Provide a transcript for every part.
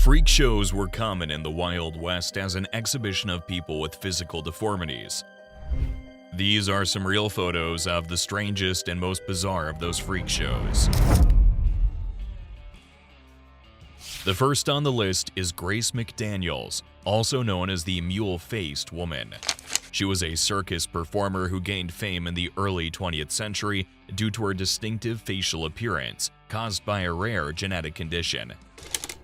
Freak shows were common in the Wild West as an exhibition of people with physical deformities. These are some real photos of the strangest and most bizarre of those freak shows. The first on the list is Grace McDaniels, also known as the Mule-Faced Woman. She was a circus performer who gained fame in the early 20th century due to her distinctive facial appearance caused by a rare genetic condition.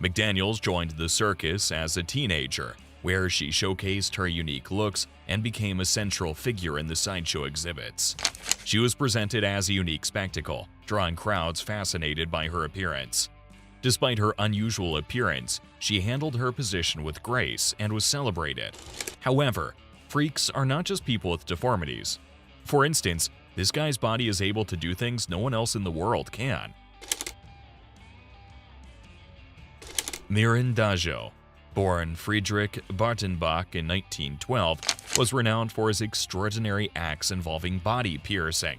McDaniels joined the circus as a teenager, where she showcased her unique looks and became a central figure in the sideshow exhibits. She was presented as a unique spectacle, drawing crowds fascinated by her appearance. Despite her unusual appearance, she handled her position with grace and was celebrated. However, freaks are not just people with deformities. For instance, this guy's body is able to do things no one else in the world can. Miran Dajo, born Friedrich Bartenbach in 1912, was renowned for his extraordinary acts involving body piercing.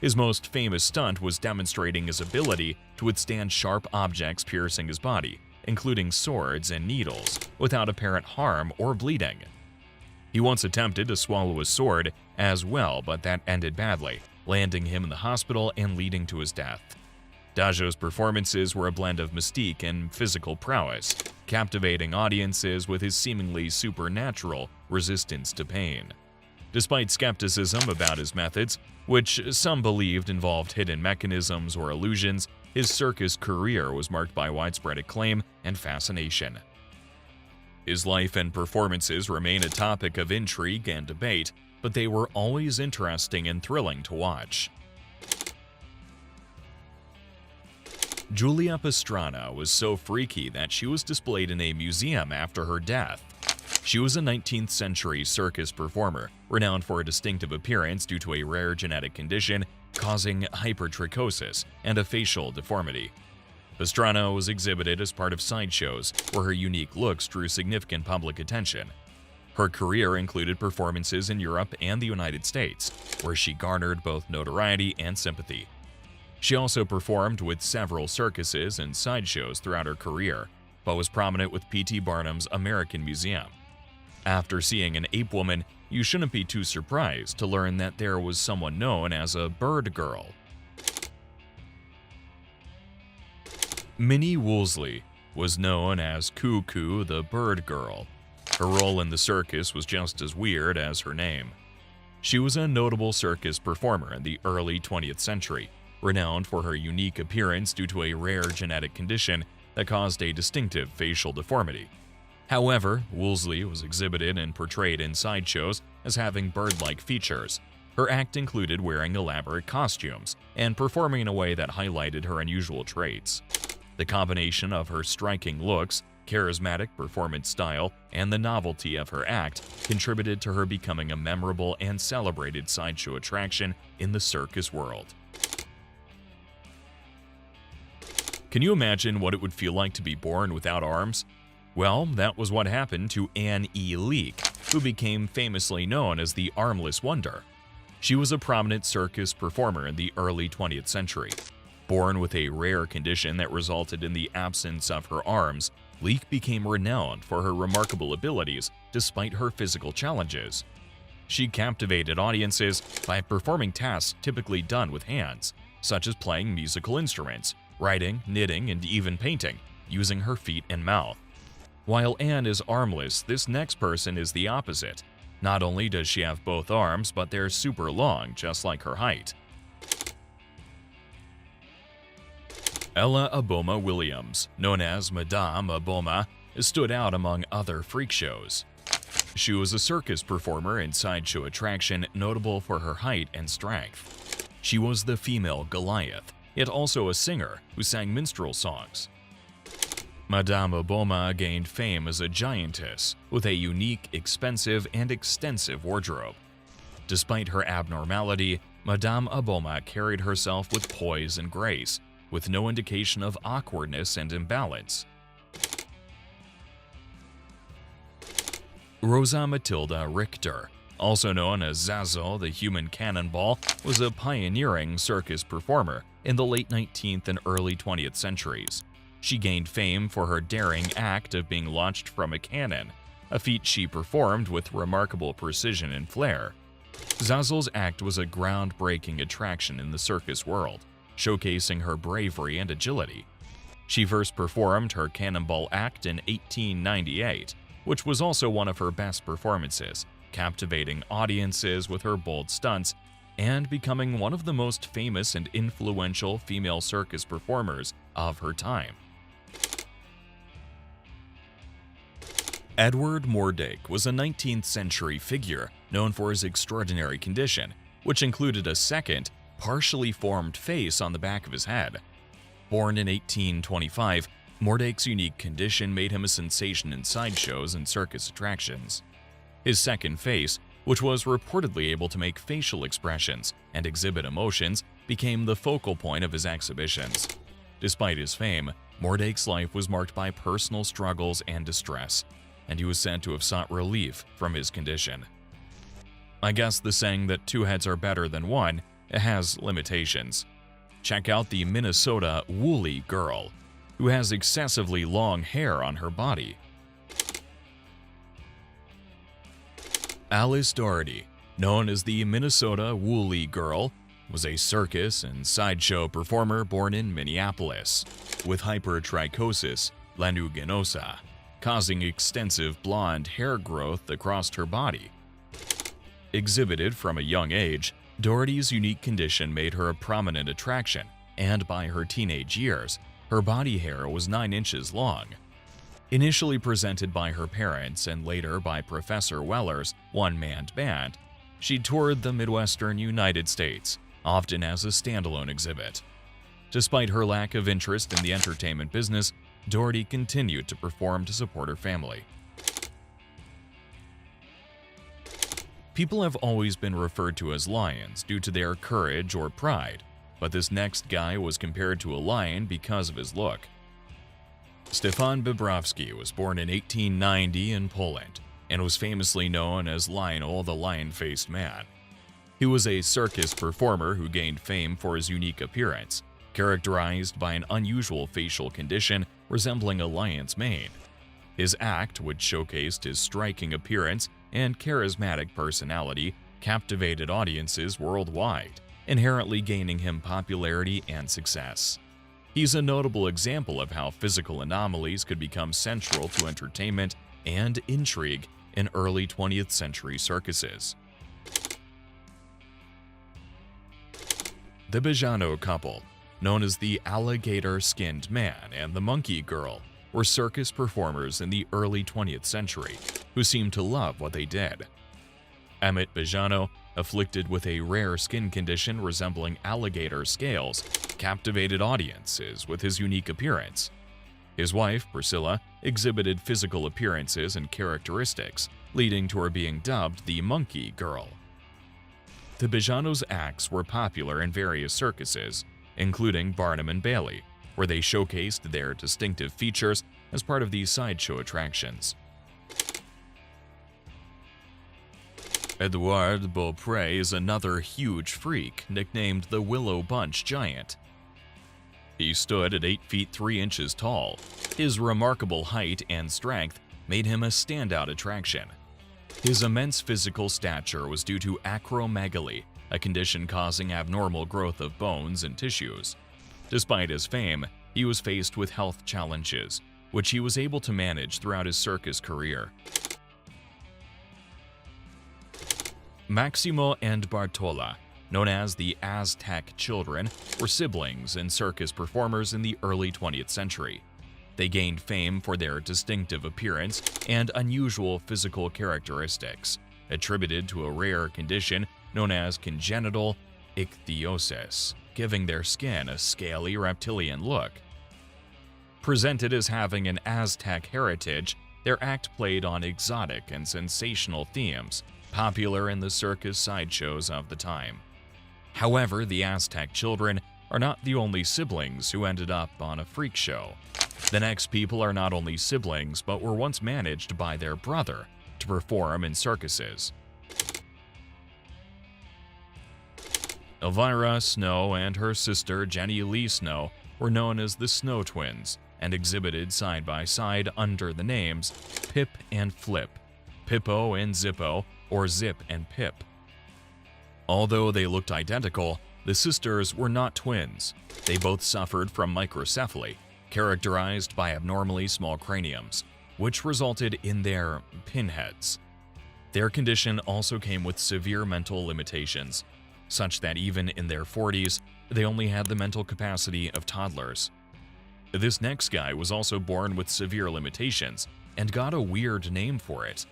His most famous stunt was demonstrating his ability to withstand sharp objects piercing his body, including swords and needles, without apparent harm or bleeding. He once attempted to swallow a sword as well, but that ended badly, landing him in the hospital and leading to his death. Dajo's performances were a blend of mystique and physical prowess, captivating audiences with his seemingly supernatural resistance to pain. Despite skepticism about his methods, which some believed involved hidden mechanisms or illusions, his circus career was marked by widespread acclaim and fascination. His life and performances remain a topic of intrigue and debate, but they were always interesting and thrilling to watch. Julia Pastrana was so freaky that she was displayed in a museum after her death. She was a 19th century circus performer, renowned for a distinctive appearance due to a rare genetic condition causing hypertrichosis and a facial deformity. Pastrana was exhibited as part of sideshows, where her unique looks drew significant public attention. Her career included performances in Europe and the United States, where she garnered both notoriety and sympathy. She also performed with several circuses and sideshows throughout her career, but was prominent with P.T. Barnum's American Museum. After seeing an ape woman, you shouldn't be too surprised to learn that there was someone known as a bird girl. Minnie Woolsey was known as Cuckoo the Bird Girl. Her role in the circus was just as weird as her name. She was a notable circus performer in the early 20th century, renowned for her unique appearance due to a rare genetic condition that caused a distinctive facial deformity. However, Woolsey was exhibited and portrayed in sideshows as having bird-like features. Her act included wearing elaborate costumes and performing in a way that highlighted her unusual traits. The combination of her striking looks, charismatic performance style, and the novelty of her act contributed to her becoming a memorable and celebrated sideshow attraction in the circus world. Can you imagine what it would feel like to be born without arms? Well, that was what happened to Anne E. Leake, who became famously known as the Armless Wonder. She was a prominent circus performer in the early 20th century. Born with a rare condition that resulted in the absence of her arms, Leake became renowned for her remarkable abilities despite her physical challenges. She captivated audiences by performing tasks typically done with hands, such as playing musical instruments, writing, knitting, and even painting, using her feet and mouth. While Anne is armless, this next person is the opposite. Not only does she have both arms, but they're super long, just like her height. Ella Aboma Williams, known as Madame Aboma, stood out among other freak shows. She was a circus performer and sideshow attraction notable for her height and strength. She was the female Goliath, yet also a singer who sang minstrel songs. Madame Aboma gained fame as a giantess with a unique, expensive, and extensive wardrobe. Despite her abnormality, Madame Aboma carried herself with poise and grace, with no indication of awkwardness and imbalance. Rosa Matilda Richter, also known as Zazo the Human Cannonball, was a pioneering circus performer in the late 19th and early 20th centuries. She gained fame for her daring act of being launched from a cannon, a feat she performed with remarkable precision and flair. Zazel's act was a groundbreaking attraction in the circus world, showcasing her bravery and agility. She first performed her cannonball act in 1898, which was also one of her best performances, captivating audiences with her bold stunts and becoming one of the most famous and influential female circus performers of her time. Edward Mordache was a 19th century figure known for his extraordinary condition, which included a second, partially formed face on the back of his head. Born in 1825, Mordache's unique condition made him a sensation in sideshows and circus attractions. His second face, which was reportedly able to make facial expressions and exhibit emotions, became the focal point of his exhibitions. Despite his fame, Mordache's life was marked by personal struggles and distress, and he was said to have sought relief from his condition. I guess the saying that two heads are better than one has limitations. Check out the Minnesota Woolly Girl, who has excessively long hair on her body. Alice Doherty, known as the Minnesota Woolly Girl, was a circus and sideshow performer born in Minneapolis, with hypertrichosis lanuginosa, causing extensive blonde hair growth across her body. Exhibited from a young age, Doherty's unique condition made her a prominent attraction, and by her teenage years, her body hair was 9 inches long. Initially presented by her parents and later by Professor Weller's one-man band, she toured the Midwestern United States, often as a standalone exhibit. Despite her lack of interest in the entertainment business, Doherty continued to perform to support her family. People have always been referred to as lions due to their courage or pride, but this next guy was compared to a lion because of his look. Stefan Bobrowski was born in 1890 in Poland and was famously known as Lionel the Lion-Faced Man. He was a circus performer who gained fame for his unique appearance, characterized by an unusual facial condition resembling a lion's mane. His act, which showcased his striking appearance and charismatic personality, captivated audiences worldwide, inherently gaining him popularity and success. He's a notable example of how physical anomalies could become central to entertainment and intrigue in early 20th century circuses. The Bijano couple, known as the Alligator-Skinned Man and the Monkey Girl, were circus performers in the early 20th century who seemed to love what they did. Emmett Bijano, afflicted with a rare skin condition resembling alligator scales, captivated audiences with his unique appearance. His wife, Priscilla, exhibited physical appearances and characteristics, leading to her being dubbed the Monkey Girl. The Bijanos' acts were popular in various circuses, including Barnum and Bailey, where they showcased their distinctive features as part of these sideshow attractions. Edouard Beaupré is another huge freak nicknamed the Willow Bunch Giant. He stood at 8 feet 3 inches tall. His remarkable height and strength made him a standout attraction. His immense physical stature was due to acromegaly, a condition causing abnormal growth of bones and tissues. Despite his fame, he was faced with health challenges, which he was able to manage throughout his circus career. Maximo and Bartola, known as the Aztec Children, were siblings and circus performers in the early 20th century. They gained fame for their distinctive appearance and unusual physical characteristics, attributed to a rare condition known as congenital ichthyosis, giving their skin a scaly reptilian look. Presented as having an Aztec heritage, their act played on exotic and sensational themes, popular in the circus sideshows of the time. However, the Aztec Children are not the only siblings who ended up on a freak show. The next people are not only siblings, but were once managed by their brother to perform in circuses. Elvira Snow and her sister Jenny Lee Snow were known as the Snow Twins and exhibited side by side under the names Pip and Flip, Pippo and Zippo, or Zip and Pip. Although they looked identical, the sisters were not twins. They both suffered from microcephaly, characterized by abnormally small craniums, which resulted in their pinheads. Their condition also came with severe mental limitations, such that even in their 40s, they only had the mental capacity of toddlers. This next guy was also born with severe limitations and got a weird name for it.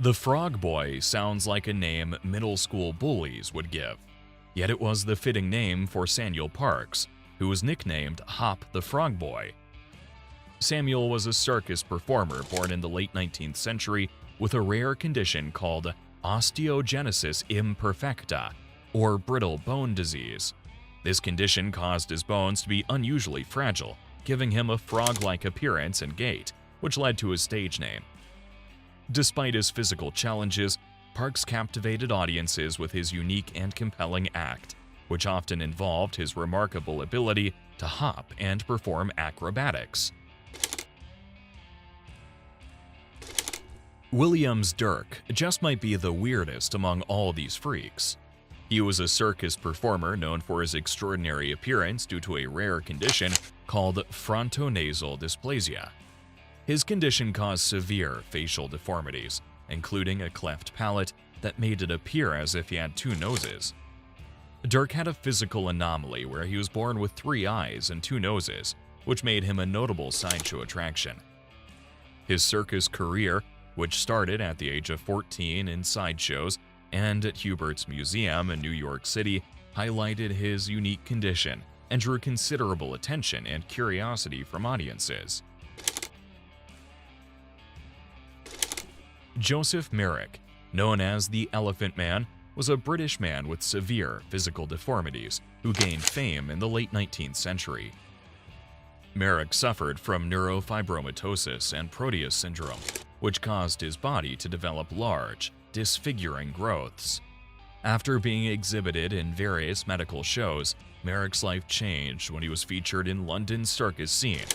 The Frog Boy sounds like a name middle school bullies would give, yet it was the fitting name for Samuel Parks, who was nicknamed Hop the Frog Boy. Samuel was a circus performer born in the late 19th century with a rare condition called osteogenesis imperfecta, or brittle bone disease. This condition caused his bones to be unusually fragile, giving him a frog-like appearance and gait, which led to his stage name. Despite his physical challenges, Parks captivated audiences with his unique and compelling act, which often involved his remarkable ability to hop and perform acrobatics. Williams Dirk just might be the weirdest among all these freaks. He was a circus performer known for his extraordinary appearance due to a rare condition called frontonasal dysplasia. His condition caused severe facial deformities, including a cleft palate that made it appear as if he had two noses. Dirk had a physical anomaly where he was born with 3 eyes and 2 noses, which made him a notable sideshow attraction. His circus career, which started at the age of 14 in sideshows and at Hubert's Museum in New York City, highlighted his unique condition and drew considerable attention and curiosity from audiences. Joseph Merrick, known as the Elephant Man, was a British man with severe physical deformities who gained fame in the late 19th century. Merrick suffered from neurofibromatosis and Proteus syndrome, which caused his body to develop large, disfiguring growths. After being exhibited in various medical shows, Merrick's life changed when he was featured in London's circus scene,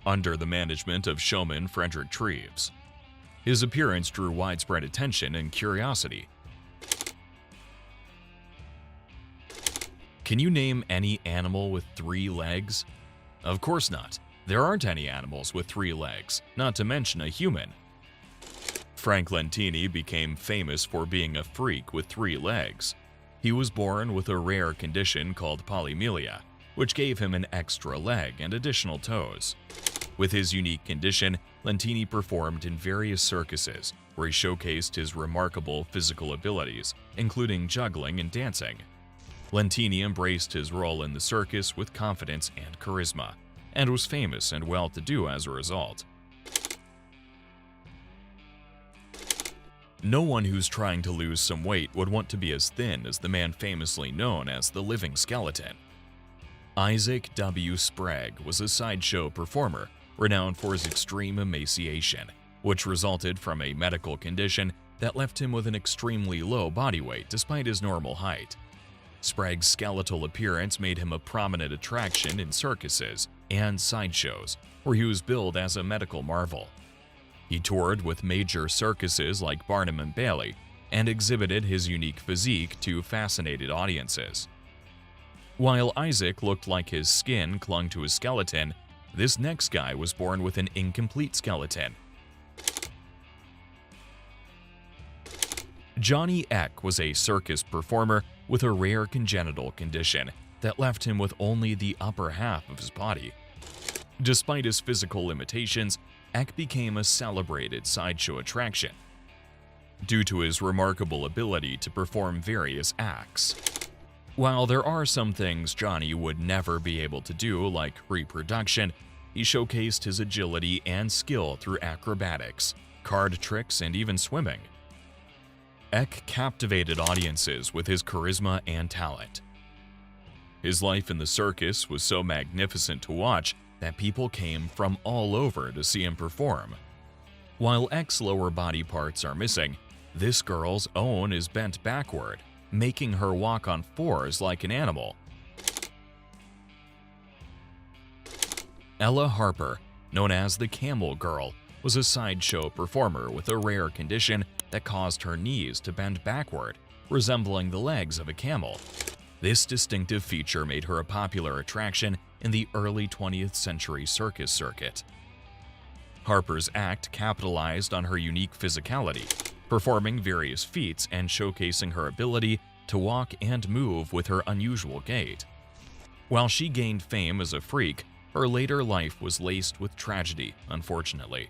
under the management of showman Frederick Treves. His appearance drew widespread attention and curiosity. Can you name any animal with 3 legs? Of course not. There aren't any animals with 3 legs, not to mention a human. Frank Lentini became famous for being a freak with 3 legs. He was born with a rare condition called polymylia, which gave him an extra leg and additional toes. With his unique condition, Lentini performed in various circuses, where he showcased his remarkable physical abilities, including juggling and dancing. Lentini embraced his role in the circus with confidence and charisma, and was famous and well-to-do as a result. No one who's trying to lose some weight would want to be as thin as the man famously known as the Living Skeleton. Isaac W. Sprague was a sideshow performer renowned for his extreme emaciation, which resulted from a medical condition that left him with an extremely low body weight despite his normal height. Sprague's skeletal appearance made him a prominent attraction in circuses and sideshows, where he was billed as a medical marvel. He toured with major circuses like Barnum and Bailey and exhibited his unique physique to fascinated audiences. While Isaac looked like his skin clung to his skeleton, this next guy was born with an incomplete skeleton. Johnny Eck was a circus performer with a rare congenital condition that left him with only the upper half of his body. Despite his physical limitations, Eck became a celebrated sideshow attraction due to his remarkable ability to perform various acts. While there are some things Johnny would never be able to do, like reproduction, he showcased his agility and skill through acrobatics, card tricks, and even swimming. Eck captivated audiences with his charisma and talent. His life in the circus was so magnificent to watch that people came from all over to see him perform. While Eck's lower body parts are missing, this girl's own is bent backward, making her walk on 4s like an animal. Ella Harper, known as the Camel Girl, was a sideshow performer with a rare condition that caused her knees to bend backward, resembling the legs of a camel. This distinctive feature made her a popular attraction in the early 20th century circus circuit. Harper's act capitalized on her unique physicality, performing various feats and showcasing her ability to walk and move with her unusual gait. While she gained fame as a freak, her later life was laced with tragedy, unfortunately.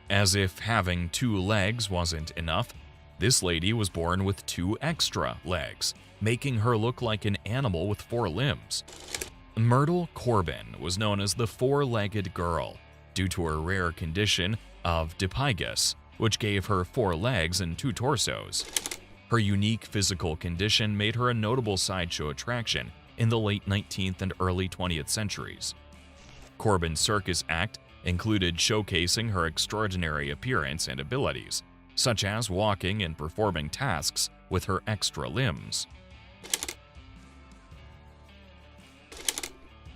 As if having 2 legs wasn't enough, this lady was born with 2 extra legs, making her look like an animal with 4 limbs. Myrtle Corbin was known as the 4-legged girl due to her rare condition of dipygus, which gave her 4 legs and 2 torsos. Her unique physical condition made her a notable sideshow attraction in the late 19th and early 20th centuries. Corbin's circus act included showcasing her extraordinary appearance and abilities, such as walking and performing tasks with her extra limbs.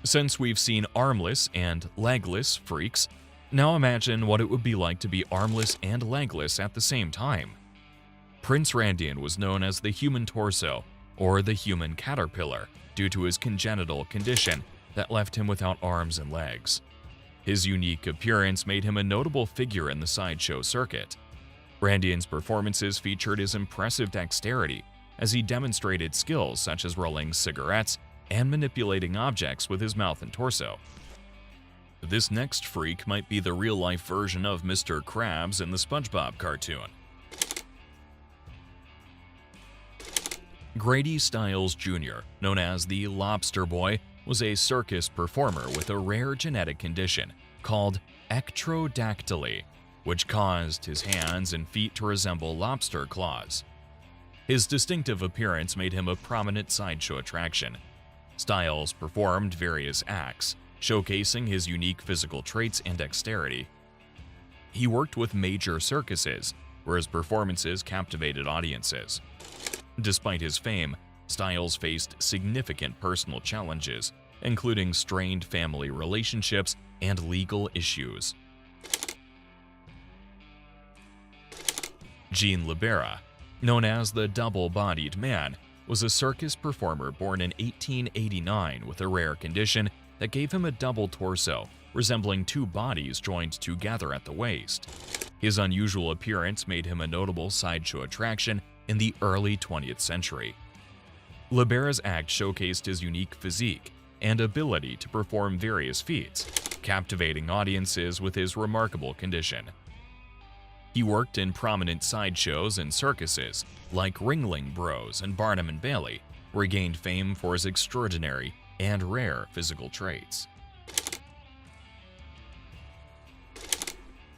Since we've seen armless and legless freaks, now imagine what it would be like to be armless and legless at the same time. Prince Randian was known as the human torso, or the human caterpillar, due to his congenital condition that left him without arms and legs. His unique appearance made him a notable figure in the sideshow circuit. Randian's performances featured his impressive dexterity, as he demonstrated skills such as rolling cigarettes and manipulating objects with his mouth and torso. This next freak might be the real-life version of Mr. Krabs in the SpongeBob cartoon. Grady Stiles Jr., known as the Lobster Boy, was a circus performer with a rare genetic condition called ectrodactyly, which caused his hands and feet to resemble lobster claws. His distinctive appearance made him a prominent sideshow attraction. Stiles performed various acts, showcasing his unique physical traits and dexterity. He worked with major circuses, where his performances captivated audiences. Despite his fame, Stiles faced significant personal challenges, including strained family relationships and legal issues. Jean Libera, known as the Double-Bodied Man, was a circus performer born in 1889 with a rare condition that gave him a double torso, resembling 2 bodies joined together at the waist. His unusual appearance made him a notable sideshow attraction in the early 20th century. Libera's act showcased his unique physique and ability to perform various feats, captivating audiences with his remarkable condition. He worked in prominent sideshows and circuses like Ringling Bros and Barnum and Bailey, where he gained fame for his extraordinary and rare physical traits.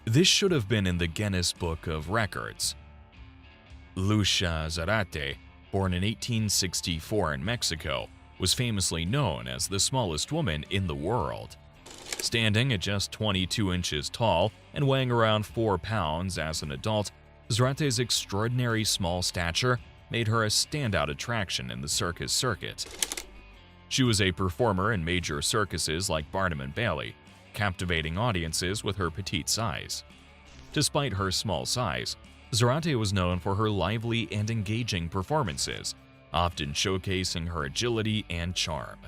This should have been in the Guinness Book of Records. Lucia Zarate, born in 1864 in Mexico, was famously known as the smallest woman in the world. Standing at just 22 inches tall and weighing around 4 pounds as an adult, Zarate's extraordinary small stature made her a standout attraction in the circus circuit. She was a performer in major circuses like Barnum and Bailey, captivating audiences with her petite size. Despite her small size, Zarate was known for her lively and engaging performances, often showcasing her agility and charm.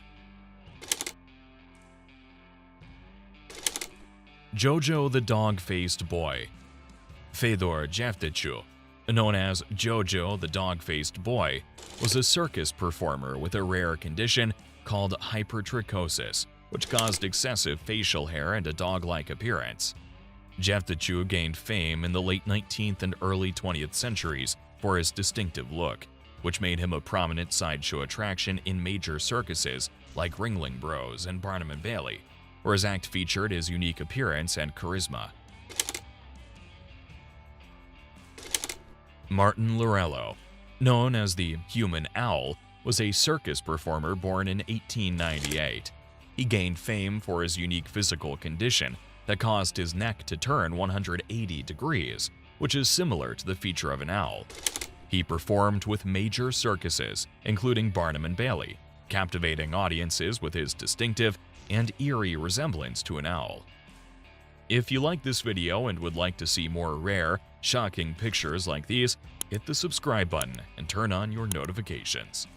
Jojo the Dog-Faced Boy. Fedor Jevtichu, known as Jojo the Dog-Faced Boy, was a circus performer with a rare condition called hypertrichosis, which caused excessive facial hair and a dog-like appearance. Jevtichu gained fame in the late 19th and early 20th centuries for his distinctive look, which made him a prominent sideshow attraction in major circuses like Ringling Bros and Barnum and Bailey, where his act featured his unique appearance and charisma. Martin Lorello, known as the Human Owl, was a circus performer born in 1898. He gained fame for his unique physical condition that caused his neck to turn 180 degrees, which is similar to the feature of an owl. He performed with major circuses, including Barnum and Bailey, captivating audiences with his distinctive and eerie resemblance to an owl. If you like this video and would like to see more rare, shocking pictures like these, hit the subscribe button and turn on your notifications.